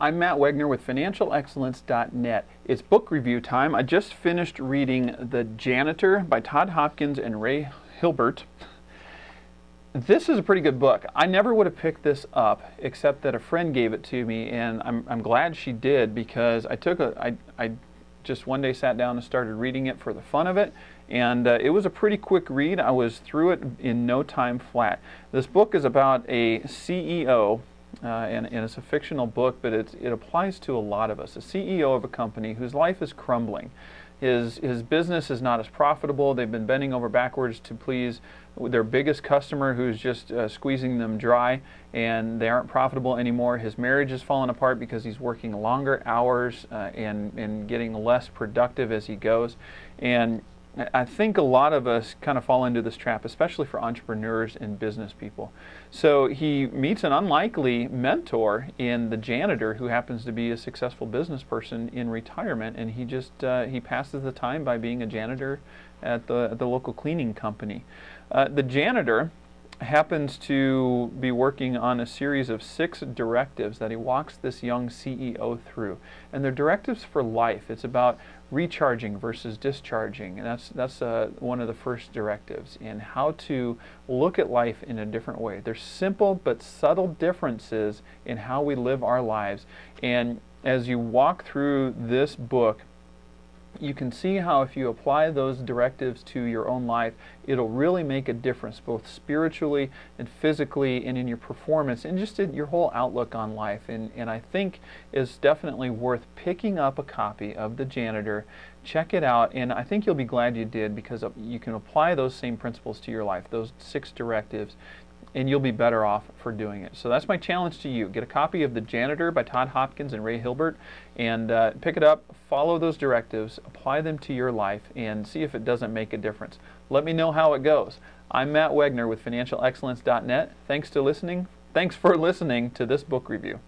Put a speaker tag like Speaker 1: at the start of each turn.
Speaker 1: I'm Matt Wegner with financialexcellence.net. It's book review time. I just finished reading The Janitor by Todd Hopkins and Ray Hilbert. This is a pretty good book. I never would have picked this up except that a friend gave it to me, and I'm glad she did, because I just one day sat down and started reading it for the fun of it, and it was a pretty quick read. I was through it in no time flat. This book is about a CEO, and it's a fictional book, but it applies to a lot of us. A CEO of a company whose life is crumbling. His business is not as profitable. They've been bending over backwards to please their biggest customer, who's just squeezing them dry, and they aren't profitable anymore. His marriage has fallen apart because he's working longer hours and getting less productive as he goes. And I think a lot of us kind of fall into this trap, especially for entrepreneurs and business people. So he meets an unlikely mentor in the janitor, who happens to be a successful business person in retirement, and he passes the time by being a janitor at the local cleaning company. The janitor happens to be working on a series of 6 directives that he walks this young CEO through, and they're directives for life. It's about recharging versus discharging, and that's one of the first directives, and how to look at life in a different way. There's simple but subtle differences in how we live our lives, and as you walk through this book, you can see how if you apply those directives to your own life, it'll really make a difference, both spiritually and physically, and in your performance, and just in your whole outlook on life. And I think it's definitely worth picking up a copy of The Janitor. Check it out, and I think you'll be glad you did, because you can apply those same principles to your life, those 6 directives, and you'll be better off for doing it. So that's my challenge to you. Get a copy of The Janitor by Todd Hopkins and Ray Hilbert, and pick it up, follow those directives, apply them to your life, and see if it doesn't make a difference. Let me know how it goes. I'm Matt Wegner with financialexcellence.net. Thanks for listening to this book review.